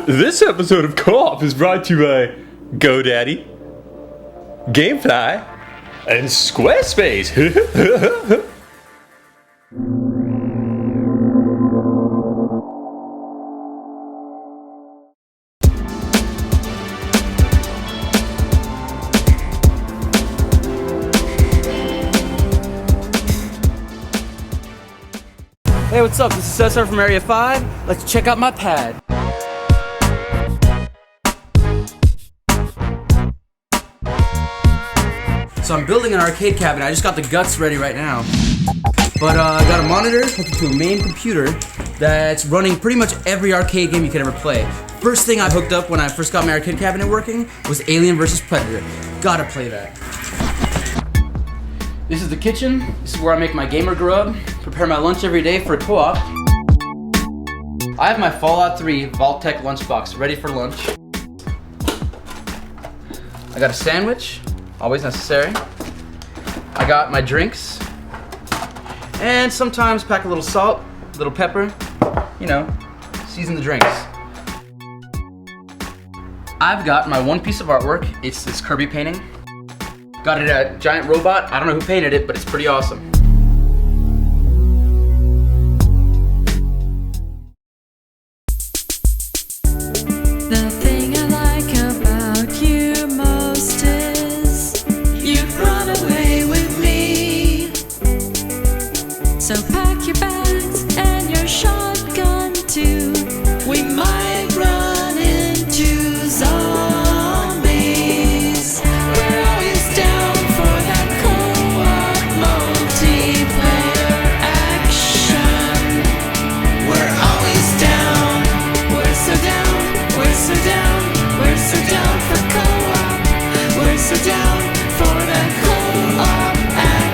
This episode of Co-op is brought to you by GoDaddy, GameSpy, and Squarespace. Hey, what's up? This is Cesar from Area 5. Let's check out my pad. So I'm building an arcade cabinet. I just got the guts ready right now. But I got a monitor hooked to a main computer that's running pretty much every arcade game you could ever play. First thing I hooked up when I first got my arcade cabinet working was Alien vs. Predator. Gotta play that. This is the kitchen. This is where I make my gamer grub, prepare my lunch every day for co-op. I have my Fallout 3 Vault-Tec lunchbox ready for lunch. I got a sandwich. Always necessary. I got my drinks, and sometimes pack a little salt, a little pepper, you know, season the drinks. I've got my one piece of artwork. It's this Kirby painting. Got it at Giant Robot. I don't know who painted it, but it's pretty awesome. So pack your bags and your shotgun too. We might run into zombies. We're always down for that co-op multiplayer action. We're always down. We're so down. We're so down. We're so down for co-op. We're so down for that co-op action.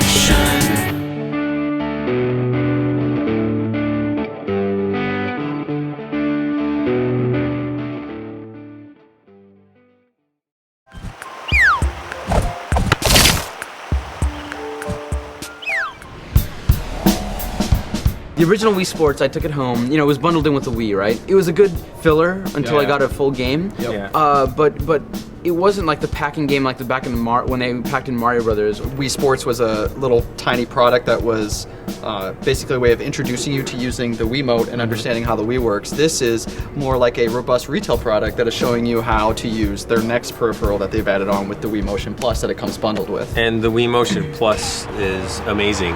The original Wii Sports, I took it home. You know, it was bundled in with the Wii, right? It was a good filler until I got a full game. Yep. But it wasn't like the packing game like the back in the when they packed in Mario Brothers. Wii Sports was a little tiny product that was basically a way of introducing you to using the Wiimote and understanding how the Wii works. This is more like a robust retail product that is showing you how to use their next peripheral that they've added on with the Wii Motion Plus that it comes bundled with. And the Wii Motion Plus is amazing.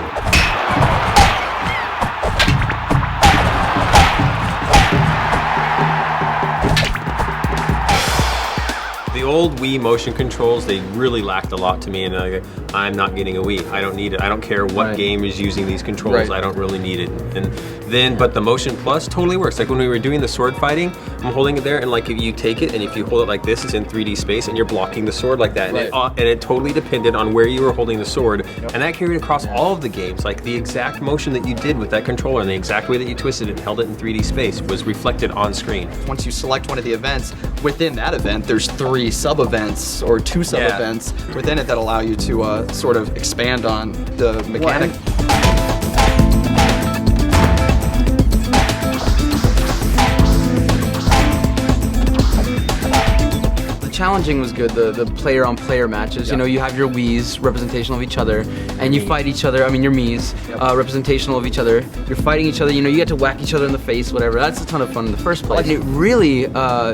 The old Wii motion controls, they really lacked a lot to me, and I'm not getting a Wii. I don't need it. I don't care what game is using these controls. I don't really need it. And then, but the Motion Plus totally works. Like when we were doing the sword fighting, I'm holding it there, and like if you take it and if you hold it like this, it's in 3D space, and you're blocking the sword like that. And it totally depended on where you were holding the sword, and that carried across all of the games. Like the exact motion that you did with that controller and the exact way that you twisted it and held it in 3D space was reflected on screen. Once you select one of the events, within that event, there's 3 sub-events or 2 sub-events within it that allow you to sort of expand on the mechanic. Challenging was good, the player-on-player matches. You know, you have your Wii's representational of each other, and you fight each other. I mean, your Mii's representational of each other. You're fighting each other. You know, you get to whack each other in the face, whatever. That's a ton of fun in the first place. And it really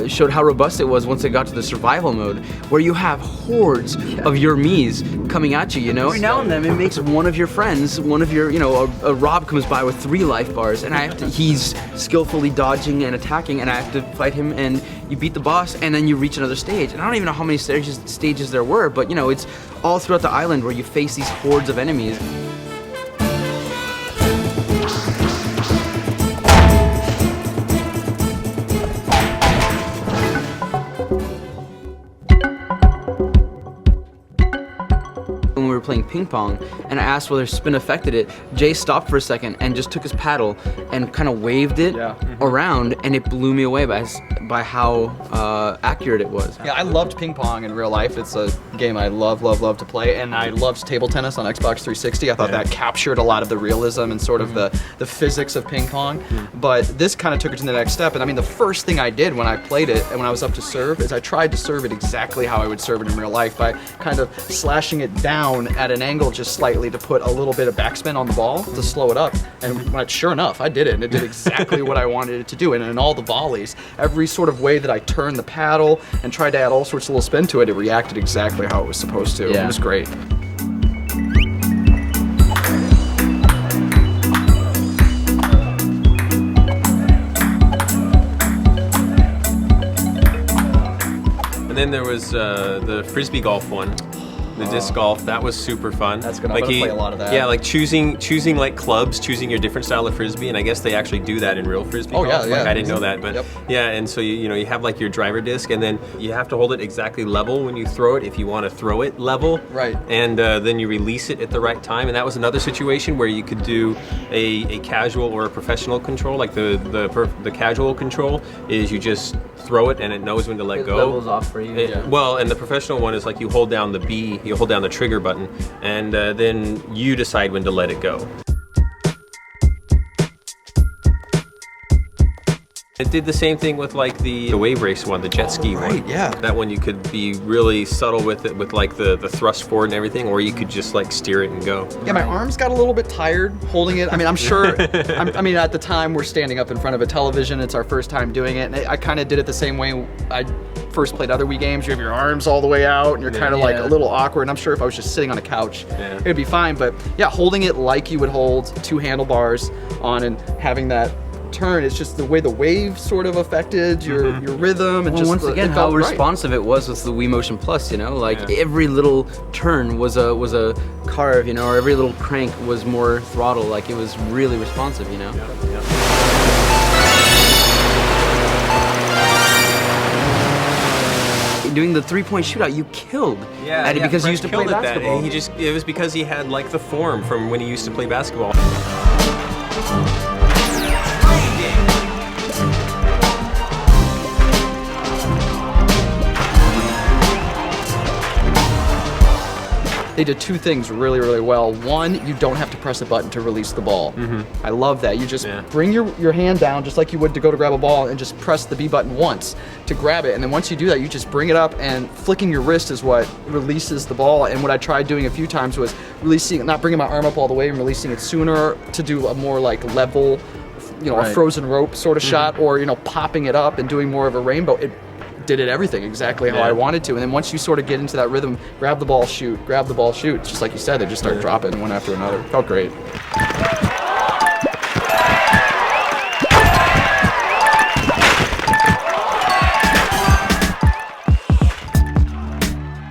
showed how robust it was once it got to the survival mode, where you have hordes of your Mii's coming at you. You know, every now and then it makes one of your friends, one of your, you know, a Rob comes by with 3 life bars, and he's skillfully dodging and attacking, and I have to fight him, and you beat the boss, and then you reach another stage. And I don't even know how many stages there were, but you know, it's all throughout the island where you face these hordes of enemies. When we were playing ping pong, and I asked whether spin affected it. Jay stopped for a second and just took his paddle and kind of waved it around, and it blew me away by how accurate it was. Yeah, I loved ping pong in real life. It's a game I love to play, and I loved table tennis on Xbox 360. I thought that captured a lot of the realism and sort of the physics of ping pong. But this kind of took it to the next step. And I mean, the first thing I did when I played it and when I was up to serve is I tried to serve it exactly how I would serve it in real life by kind of slashing it down at an angle just slightly to put a little bit of backspin on the ball to slow it up. And sure enough, I did it, and it did exactly what I wanted it to do. And in all the volleys, every sort of way that I turned the paddle and tried to add all sorts of little spin to it, it reacted exactly how it was supposed to. It was great. And then there was the frisbee golf one, the disc golf. That was super fun. That's good. I'm gonna play a lot of that. Yeah, like choosing like clubs, choosing your different style of frisbee, and I guess they actually do that in real frisbee golf. Yeah. Like, I didn't know that, but yeah. And so you have like your driver disc, and then you have to hold it exactly level when you throw it if you want to throw it level. Right. And then you release it at the right time, and that was another situation where you could do a casual or a professional control. Like the casual control is you just throw it and it knows when to let go. Levels off for you. Well, and the professional one is like you hold down the B, you hold down the trigger button, and then you decide when to let it go. It did the same thing with like the wave race one, the jet ski one. Yeah. That one you could be really subtle with it, with like the thrust forward and everything, or you could just like steer it and go. Yeah, my arms got a little bit tired holding it. I mean, I'm sure, I mean, at the time we're standing up in front of a television. It's our first time doing it. And I kind of did it the same way I first played other Wii games. You have your arms all the way out and you're kind of like a little awkward. And I'm sure if I was just sitting on a couch, it'd be fine. But yeah, holding it like you would hold two handlebars on and having that turn, it's just the way the wave sort of affected your rhythm, and just once again how responsive it was with the Wii Motion Plus, like every little turn was a carve, or every little crank was more throttle, like it was really responsive, Doing the 3-point shootout, you killed at it because you used to play basketball. And it was because he had like the form from when he used to play basketball. They did two things really, really well. One, you don't have to press a button to release the ball. I love that. You just bring your hand down just like you would to go to grab a ball and just press the B button once to grab it. And then once you do that, you just bring it up, and flicking your wrist is what releases the ball. And what I tried doing a few times was not bringing my arm up all the way and releasing it sooner to do a more like level, a frozen rope sort of shot, or, popping it up and doing more of a rainbow. It did everything exactly how I wanted to. And then once you sort of get into that rhythm, grab the ball, shoot, it's just like you said, they just start dropping one after another. It felt great.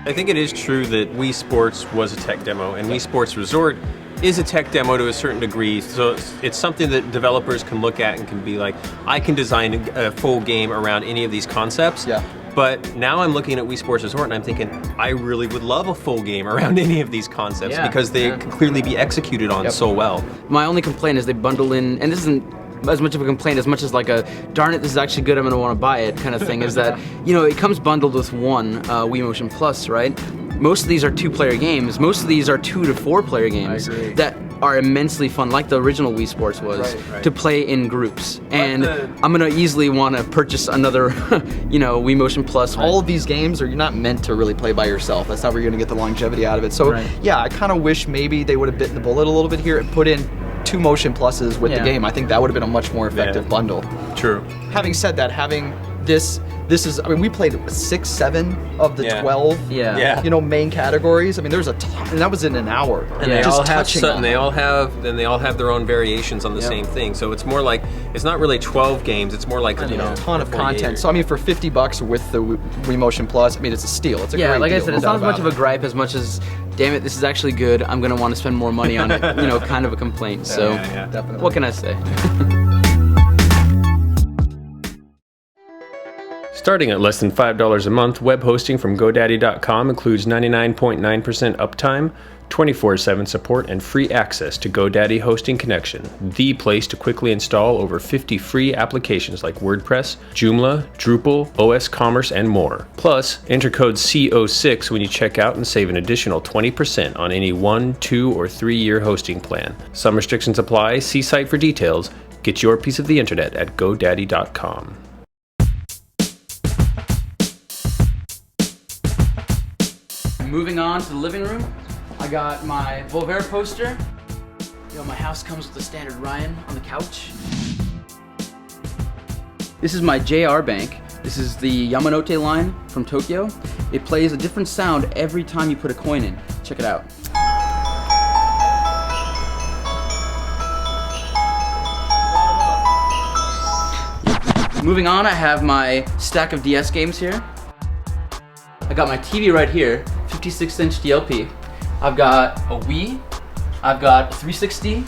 I think it is true that Wii Sports was a tech demo, and Wii Sports Resort is a tech demo to a certain degree, so it's something that developers can look at and can be like, I can design a full game around any of these concepts. But now I'm looking at Wii Sports Resort and I'm thinking, I really would love a full game around any of these concepts because they can clearly be executed on so well. My only complaint is they bundle in, and this isn't as much of a complaint as much as like a darn it, this is actually good, I'm gonna want to buy it kind of thing, is that it comes bundled with one Wii Motion Plus, right? Most of these are 2-player games. Most of these are 2 to 4-player games that are immensely fun, like the original Wii Sports was, to play in groups. And I'm gonna easily want to purchase another, Wii Motion Plus. All of these games are not meant to really play by yourself. That's not where you're gonna get the longevity out of it. So yeah, I kind of wish maybe they would have bitten the bullet a little bit here and put in 2 motion pluses with the game. I think that would have been a much more effective bundle. True. Having said that, having this is, I mean, we played 6, 7 of the 12 main categories. I mean, there's a ton, and that was in an hour. And they all have something. They all have their own variations on the same thing. So it's more like, it's not really 12 games. It's more like a ton of content. So I mean, for $50 with the Wii Motion Plus, I mean, it's a steal. It's a great like deal, I said, it's not as much of a gripe as much as, damn it, this is actually good. I'm gonna want to spend more money on it. Kind of a complaint. So definitely. What can I say? Starting at less than $5 a month, web hosting from GoDaddy.com includes 99.9% uptime, 24/7 support and free access to GoDaddy Hosting Connection, the place to quickly install over 50 free applications like WordPress, Joomla, Drupal, OS Commerce, and more. Plus, enter code CO6 when you check out and save an additional 20% on any 1, 2, or 3-year hosting plan. Some restrictions apply. See site for details. Get your piece of the internet at GoDaddy.com. Moving on to the living room, I got my Volvera poster. My house comes with the standard Ryan on the couch. This is my JR bank. This is the Yamanote line from Tokyo. It plays a different sound every time you put a coin in. Check it out. Moving on, I have my stack of DS games here. I got my TV right here, 56-inch DLP. I've got a Wii, I've got a 360,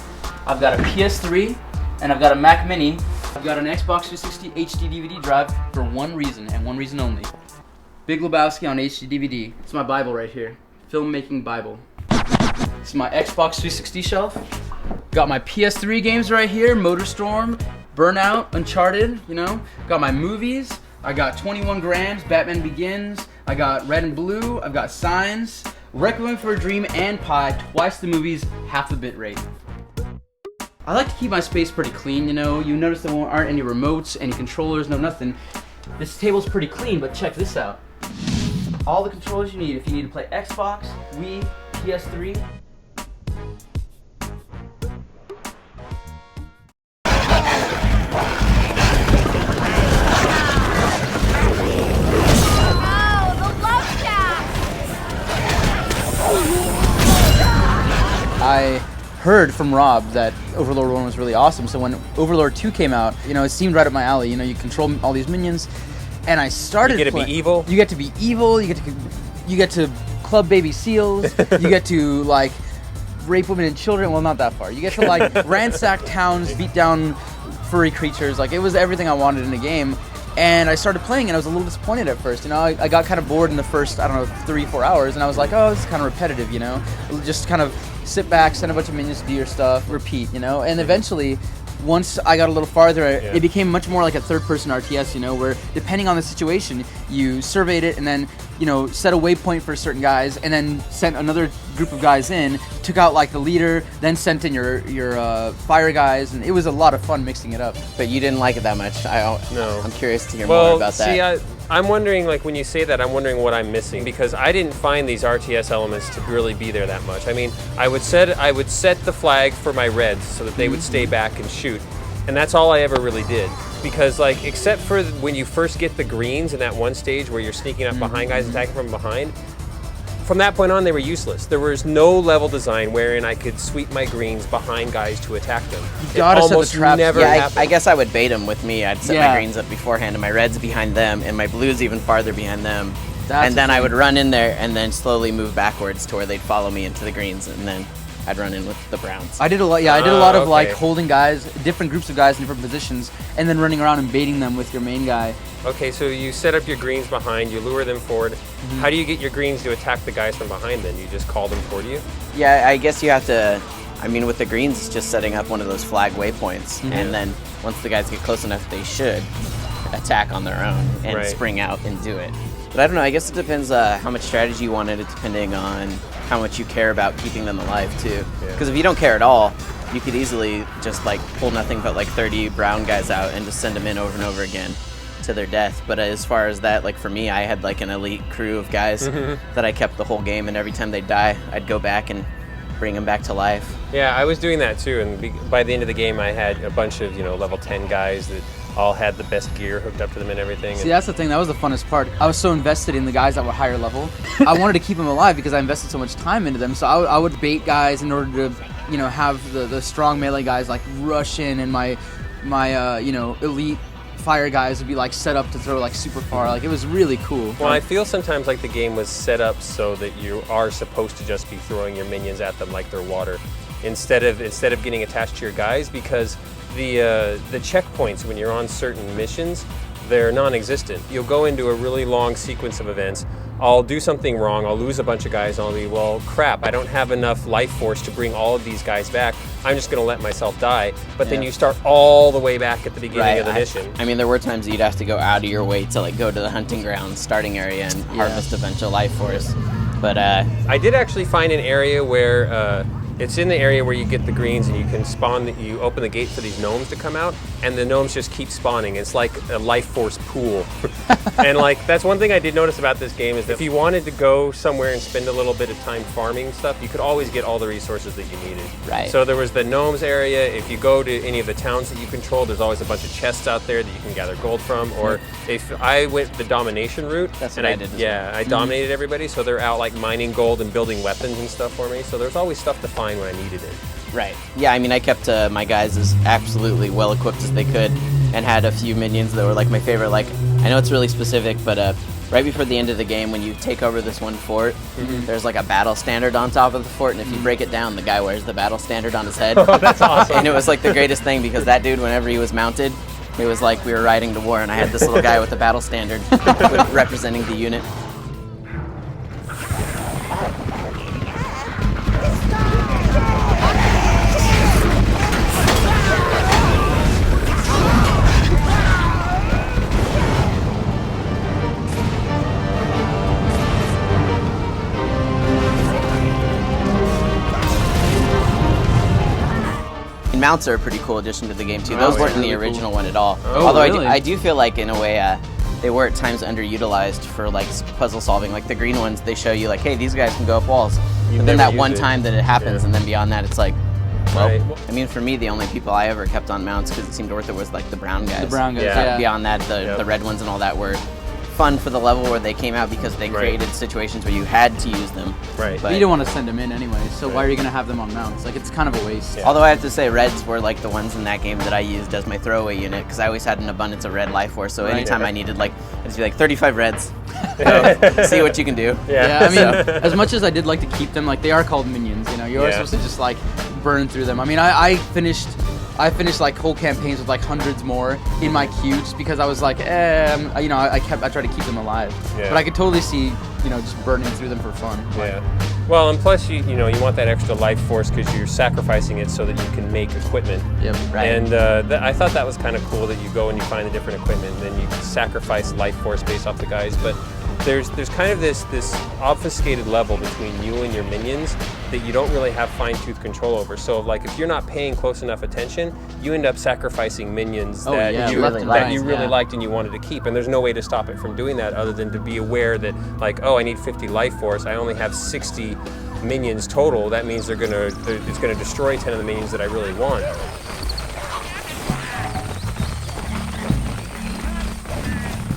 I've got a PS3, and I've got a Mac Mini. I've got an Xbox 360 HD DVD drive for one reason, and one reason only. Big Lebowski on HD DVD. It's my Bible right here. Filmmaking Bible. It's my Xbox 360 shelf. Got my PS3 games right here, MotorStorm, Burnout, Uncharted, Got my movies. I got 21 Grams, Batman Begins. I got Red and Blue. I've got Signs, Requiem for a Dream, and Pi. Twice the movies, half the bit rate. I like to keep my space pretty clean, You notice there aren't any remotes, any controllers, no nothing. This table's pretty clean, but check this out. All the controllers you need if you need to play Xbox, Wii, PS3. I heard from Rob that Overlord 1 was really awesome, so when Overlord 2 came out, it seemed right up my alley. You control all these minions, and I started. You get to be evil. You get to be evil. You get to club baby seals. You get to rape women and children. Well, not that far. You get to ransack towns, beat down furry creatures. It was everything I wanted in a game. And I started playing, and I was a little disappointed at first. I got kind of bored in the first, 3-4 hours, and I was like, oh, this is kind of repetitive, Just kind of sit back, send a bunch of minions to do your stuff, repeat, And eventually, once I got a little farther, it became much more like a third-person RTS, where depending on the situation, you surveyed it and then, set a waypoint for certain guys, and then sent another group of guys in, took out the leader, then sent in your fire guys, and it was a lot of fun mixing it up. But you didn't like it that much. No. I'm curious to hear more about that. I'm wondering, when you say that, I'm wondering what I'm missing, because I didn't find these RTS elements to really be there that much. I mean, I would set the flag for my reds so that they would stay back and shoot, and that's all I ever really did. Because except for when you first get the greens in that one stage where you're sneaking up behind guys, attacking from behind, from that point on they were useless. There was no level design wherein I could sweep my greens behind guys to attack them. You gotta set the traps. Never happened. I guess I would bait them with me. I'd set my greens up beforehand and my reds behind them and my blues even farther behind them. And then I would run in there and then slowly move backwards to where they'd follow me into the greens, and then I'd run in with the browns. I did a lot. Yeah, I did a lot of holding guys, different groups of guys in different positions, and then running around and baiting them with your main guy. Okay, so you set up your greens behind, you lure them forward. Mm-hmm. How do you get your greens to attack the guys from behind then? You just call them toward you? Yeah, I guess you have to, with the greens, it's just setting up one of those flag waypoints. Mm-hmm. And then once the guys get close enough, they should attack on their own and spring out and do it. But I don't know, I guess it depends how much strategy you wanted, depending on how much you care about keeping them alive too. Because if you don't care at all, you could easily just pull nothing but 30 brown guys out and just send them in over and over again to their death. But as far as that, for me, I had an elite crew of guys that I kept the whole game, and every time they'd die, I'd go back and bring them back to life. Yeah, I was doing that too, and by the end of the game I had a bunch of level 10 guys that all had the best gear hooked up to them and everything. See, that's the thing. That was the funnest part. I was so invested in the guys that were higher level. I wanted to keep them alive because I invested so much time into them. So I would bait guys in order to, have the strong melee guys rush in, and my elite fire guys would be set up to throw super far. It was really cool. Well, I feel sometimes the game was set up so that you are supposed to just be throwing your minions at them like they're water, instead of getting attached to your guys, because the checkpoints when you're on certain missions, they're non-existent. You'll go into a really long sequence of events I'll do something wrong, I'll lose a bunch of guys, and I'll be, well, crap, I don't have enough life force to bring all of these guys back. I'm just going to let myself die. But then you start all the way back at the beginning of the mission. I mean, there were times you'd have to go out of your way to like go to the hunting grounds, starting area, and harvest a bunch of life force. But I did actually find an area where it's in the area where you get the greens and you can spawn, you open the gate for these gnomes to come out, and the gnomes just keep spawning. It's like a life force pool. And like, that's one thing I did notice about this game is that if you wanted to go somewhere and spend a little bit of time farming stuff, you could always get all the resources that you needed. Right. So there was the gnomes area. If you go to any of the towns that you control, there's always a bunch of chests out there that you can gather gold from. Or if I went the domination route, That's what I did as well. I dominated everybody, so they're out like mining gold and building weapons and stuff for me. So there's always stuff to find when I needed it. Right. Yeah, I mean, I kept my guys as absolutely well equipped as they could, and had a few minions that were like my favorite. Like, I know it's really specific, but right before the end of the game, when you take over this one fort, there's like a battle standard on top of the fort, and if you break it down, the guy wears the battle standard on his head. Oh, that's awesome. And it was like the greatest thing, because that dude, whenever he was mounted, it was like we were riding to war, and I had this little guy with the battle standard representing the unit. Mounts are a pretty cool addition to the game too. Those weren't in the original one at all. Although really? I do feel like in a way they were at times underutilized for like puzzle solving. Like the green ones, they show you like, hey, these guys can go up walls. But then that one time that it happens, and then beyond that, it's like, well, I mean, for me, the only people I ever kept on mounts because it seemed worth it was like the brown guys. The brown guys, yeah. Beyond that, the red ones and all that were fun for the level where they came out, because they created situations where you had to use them. Right. But you don't want to send them in anyway, so why are you going to have them on mounts? Like, it's kind of a waste. Although I have to say, reds were like the ones in that game that I used as my throwaway unit, because I always had an abundance of red life force. So anytime I needed, like, I'd just be like 35 reds. See what you can do. Yeah, I mean, as much as I did like to keep them, like, they are called minions. You know, you are supposed to just like burn through them. I mean, I finished like whole campaigns with like hundreds more in my queue, just because I was like, you know, I tried to keep them alive. Yeah. But I could totally see, you know, just burning through them for fun. Yeah. Well, and plus you want that extra life force because you're sacrificing it so that you can make equipment. Yep. Right. And I thought that was kind of cool that you go and you find the different equipment, and then you sacrifice life force based off the guys. But there's kind of this obfuscated level between you and your minions that you don't really have fine-tooth control over. So like if you're not paying close enough attention, you end up sacrificing minions that you really liked and you wanted to keep. And there's no way to stop it from doing that other than to be aware that like, oh, I need 50 life force. I only have 60 minions total. That means it's gonna destroy 10 of the minions that I really want.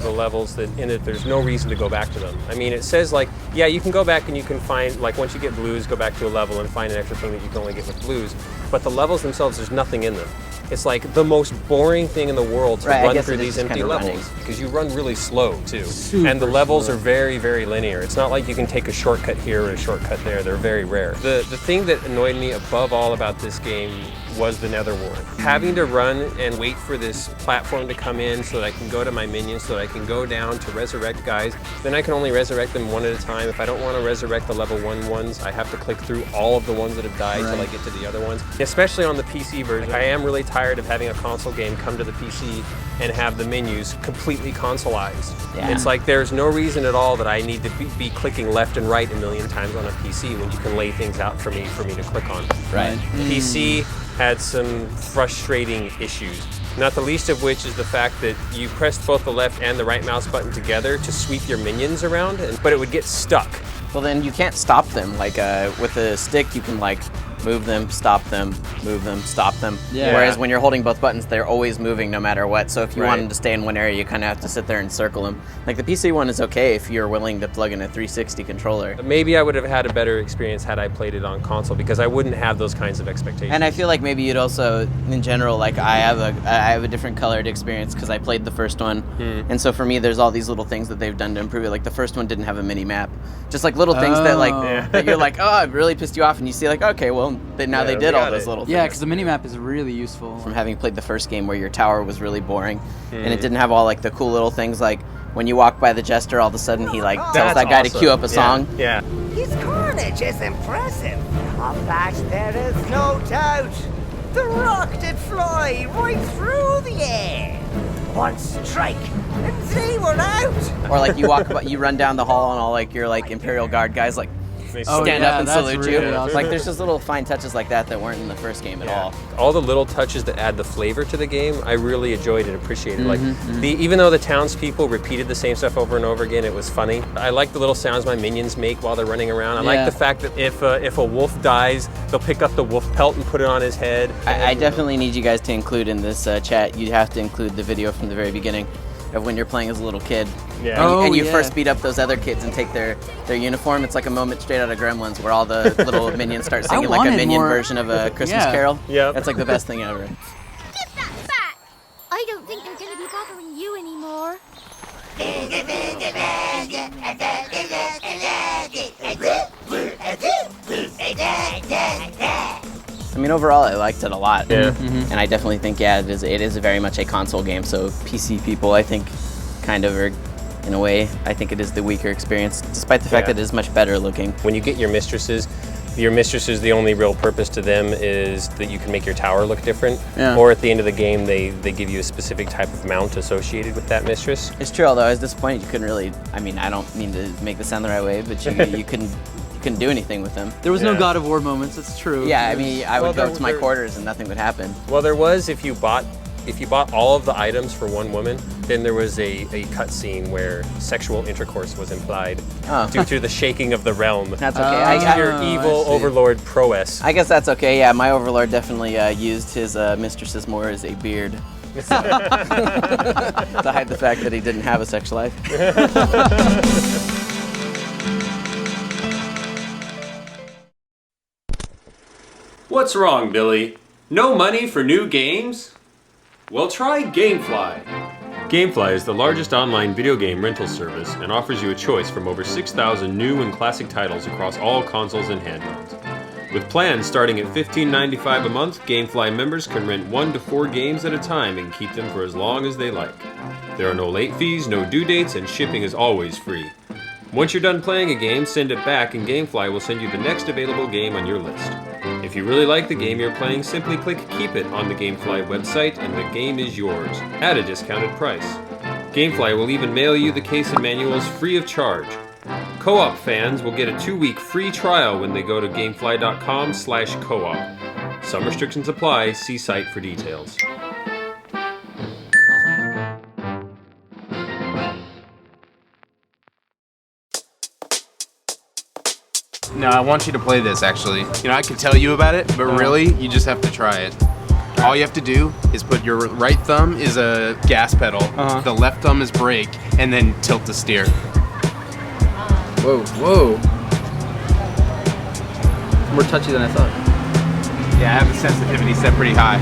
The levels that in it, there's no reason to go back to them. I mean, it says like, yeah, you can go back and you can find, like once you get blues, go back to a level and find an extra thing that you can only get with blues. But the levels themselves, there's nothing in them. It's like the most boring thing in the world to run through these empty levels, because you run really slow too. And the levels are very, very linear. It's not like you can take a shortcut here or a shortcut there. They're very rare. The thing that annoyed me above all about this game was the Nether Wart. Having to run and wait for this platform to come in so that I can go to my minions, so that I can go down to resurrect guys. Then I can only resurrect them one at a time. If I don't want to resurrect the level 1 ones, I have to click through all of the ones that have died till I get to the other ones. Especially on the PC version, I am really tired of having a console game come to the PC and have the menus completely consoleized. Yeah. It's like there's no reason at all that I need to be clicking left and right a million times on a PC when you can lay things out for me to click on. Right. PC had some frustrating issues, not the least of which is the fact that you pressed both the left and the right mouse button together to sweep your minions around, but it would get stuck. Well, then you can't stop them. Like with a stick, you can like move them, stop them, move them, stop them. Yeah. Whereas when you're holding both buttons, they're always moving no matter what. So if you want them to stay in one area, you kind of have to sit there and circle them. Like the PC one is okay if you're willing to plug in a 360 controller. Maybe I would have had a better experience had I played it on console, because I wouldn't have those kinds of expectations. And I feel like maybe you'd also, in general, like I have a different colored experience because I played the first one, and so for me, there's all these little things that they've done to improve it. Like the first one didn't have a mini map, just like little things that like that you're like, oh, it really pissed you off, and you see like, okay, well, they did all those little things. Yeah, because the minimap is really useful. From having played the first game where your tower was really boring, and it didn't have all like the cool little things like when you walk by the jester, all of a sudden he like tells That's that guy to awesome. cue up a song. Yeah. His carnage is impressive. Of that there is no doubt. The rock did fly right through the air. One strike, and they were out. Or like you run down the hall and all like your like Imperial Guard guys like stand up and that's salute really you. awesome. Like there's just little fine touches like that weren't in the first game at all. All the little touches that add the flavor to the game, I really enjoyed and appreciated. Like even though the townspeople repeated the same stuff over and over again, it was funny. I like the little sounds my minions make while they're running around. I like the fact that if a wolf dies, they'll pick up the wolf pelt and put it on his head. I definitely need you guys to include in this chat. You'd have to include the video from the very beginning of when you're playing as a little kid. Yeah. And you first beat up those other kids and take their uniform. It's like a moment straight out of Gremlins where all the little minions start singing like a minion version of a Christmas Carol. Yeah. That's like the best thing ever. Give that back! I don't think they're going to be bothering you anymore. I mean, overall, I liked it a lot. Yeah. And I definitely think, it is very much a console game. So PC people, I think, kind of are, in a way, I think it is the weaker experience, despite the fact that it is much better looking. When you get your mistresses, the only real purpose to them is that you can make your tower look different. Yeah. Or at the end of the game, they give you a specific type of mount associated with that mistress. It's true, although I was disappointed you couldn't really, I mean, I don't mean to make this sound the right way, but you couldn't do anything with them. There was no God of War moments. It's true. Yeah, I mean, I would Well, go to my quarters and nothing would happen. Well, there was, if you bought all of the items for one woman, then there was a cutscene where sexual intercourse was implied due to the shaking of the realm. That's okay. Your evil overlord prowess. I guess that's okay. Yeah, my overlord definitely used his mistresses more as a beard to hide the fact that he didn't have a sex life. What's wrong, Billy? No money for new games? Well, try GameFly. GameFly is the largest online video game rental service and offers you a choice from over 6,000 new and classic titles across all consoles and handhelds. With plans starting at $15.95 a month, GameFly members can rent 1 to 4 games at a time and keep them for as long as they like. There are no late fees, no due dates, and shipping is always free. Once you're done playing a game, send it back and GameFly will send you the next available game on your list. If you really like the game you're playing, simply click Keep It on the GameFly website and the game is yours, at a discounted price. GameFly will even mail you the case and manuals free of charge. Co-op fans will get a 2-week free trial when they go to gamefly.com/co-op. Some restrictions apply, see site for details. No, I want you to play this, actually. You know, I can tell you about it, but really, you just have to try it. All you have to do is put your right thumb is a gas pedal, the left thumb is brake, and then tilt the steer. Whoa, whoa. More touchy than I thought. Yeah, I have the sensitivity set pretty high.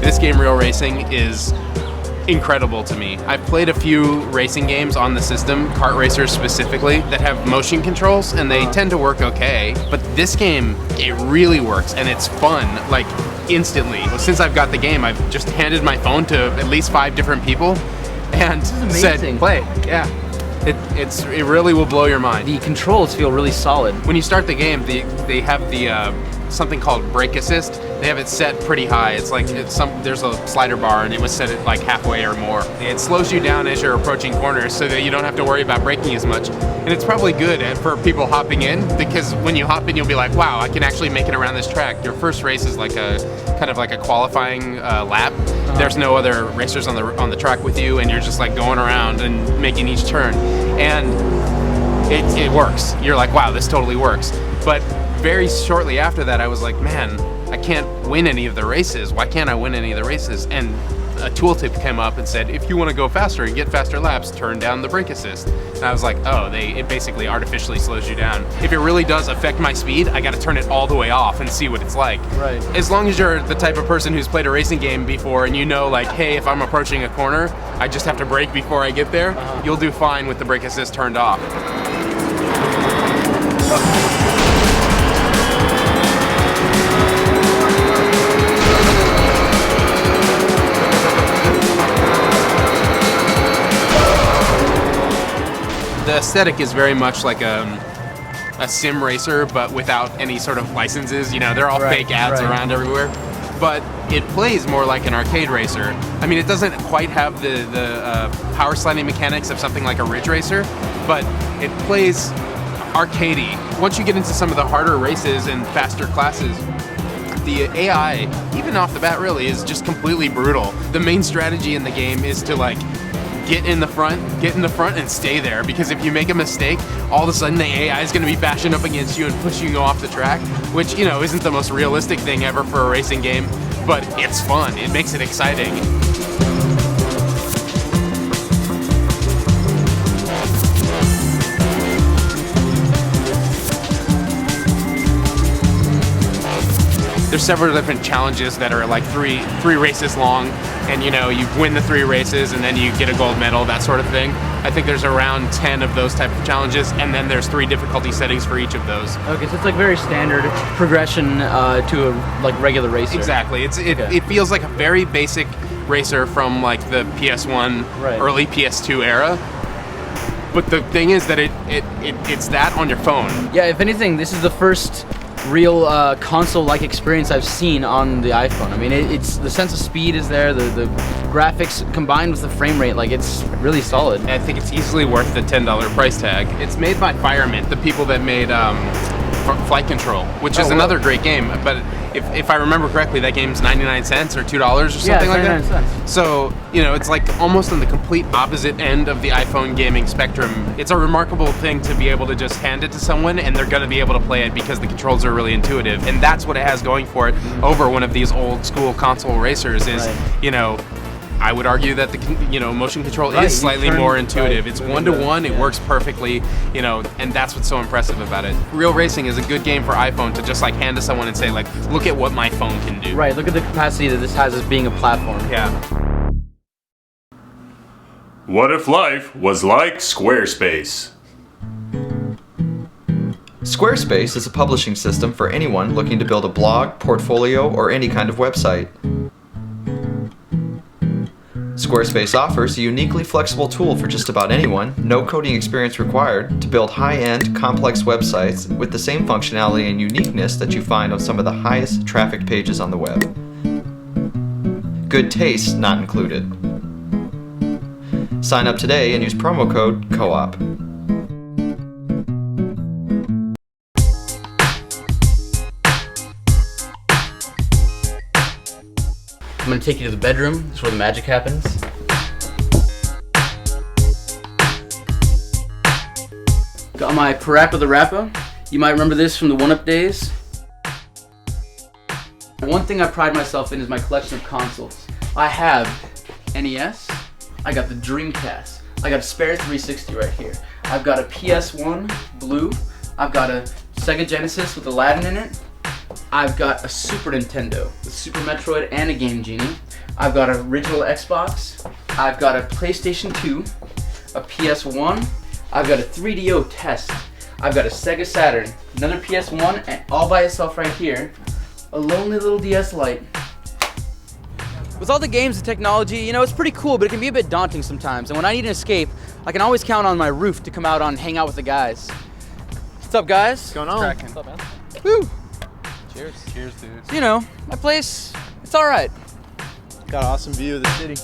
This game, Real Racing, is incredible to me. I've played a few racing games on the system, kart racers specifically, that have motion controls, and they tend to work okay. But this game, it really works, and it's fun, like, instantly. Since I've got the game, I've just handed my phone to at least 5 different people and said, play. Yeah. It really will blow your mind. The controls feel really solid. When you start the game, they have the something called brake assist. They have it set pretty high. It's like there's a slider bar, and it was set at like halfway or more. It slows you down as you're approaching corners, so that you don't have to worry about braking as much. And it's probably good for people hopping in, because when you hop in, you'll be like, wow, I can actually make it around this track. Your first race is like a kind of like a qualifying lap. There's no other racers on the track with you, and you're just like going around and making each turn, and it works. You're like, wow, this totally works. But very shortly after that, I was like, man, I can't win any of the races. Why can't I win any of the races? And a tooltip came up and said, if you want to go faster and get faster laps, turn down the brake assist. And I was like, oh, it basically artificially slows you down. If it really does affect my speed, I got to turn it all the way off and see what it's like. Right. As long as you're the type of person who's played a racing game before, and you know, like, hey, if I'm approaching a corner, I just have to brake before I get there, you'll do fine with the brake assist turned off. The aesthetic is very much like a sim racer, but without any sort of licenses. You know, they're all fake ads around everywhere. But it plays more like an arcade racer. I mean, it doesn't quite have the power sliding mechanics of something like a Ridge Racer, but it plays arcadey. Once you get into some of the harder races and faster classes, the AI, even off the bat really, is just completely brutal. The main strategy in the game is to like get in the front and stay there, because if you make a mistake, all of a sudden the AI is going to be bashing up against you and pushing you off the track, which, you know, isn't the most realistic thing ever for a racing game, but it's fun. It makes it exciting. There's several different challenges that are like three races long, and you know, you win the 3 races and then you get a gold medal, that sort of thing. I think there's around 10 of those type of challenges, and then there's 3 difficulty settings for each of those. Okay, so it's like very standard progression to a like regular racer. Exactly. It feels like a very basic racer from like the PS1, early PS2 era. But the thing is that it's that on your phone. Yeah, if anything, this is the first real console-like experience I've seen on the iPhone. I mean, it's the sense of speed is there, the graphics combined with the frame rate, like it's really solid. I think it's easily worth the $10 price tag. It's made by Firemint, the people that made Flight Control, which is another great game. But if I remember correctly, that game's 99 cents or $2 or something like that. 99 cents. So, you know, it's like almost on the complete opposite end of the iPhone gaming spectrum. It's a remarkable thing to be able to just hand it to someone and they're going to be able to play it because the controls are really intuitive. And that's what it has going for it over one of these old school console racers is, you know, I would argue that the motion control is slightly more intuitive. It's one-to-one. It works perfectly, you know, and that's what's so impressive about it. Real Racing is a good game for iPhone to just like hand to someone and say like, look at what my phone can do. Right. Look at the capacity that this has as being a platform. Yeah. What if life was like Squarespace? Squarespace is a publishing system for anyone looking to build a blog, portfolio, or any kind of website. Squarespace offers a uniquely flexible tool for just about anyone, no coding experience required, to build high-end, complex websites with the same functionality and uniqueness that you find on some of the highest trafficked pages on the web. Good taste not included. Sign up today and use promo code COOP. I'm gonna take you to the bedroom. That's where the magic happens. Got my Parappa the Rappa. You might remember this from the 1UP days. One thing I pride myself in is my collection of consoles. I have NES. I got the Dreamcast. I got a spare 360 right here. I've got a PS1 Blue. I've got a Sega Genesis with Aladdin in it. I've got a Super Nintendo with Super Metroid and a Game Genie. I've got an original Xbox. I've got a PlayStation 2, a PS1. I've got a 3DO Test. I've got a Sega Saturn, another PS1, and all by itself right here, a lonely little DS Lite. With all the games and technology, you know, it's pretty cool, but it can be a bit daunting sometimes. And when I need an escape, I can always count on my roof to come out and hang out with the guys. What's up, guys? What's going on? What's up, man? Woo! Cheers. Cheers, dude. You know, my place, it's all right. Got an awesome view of the city.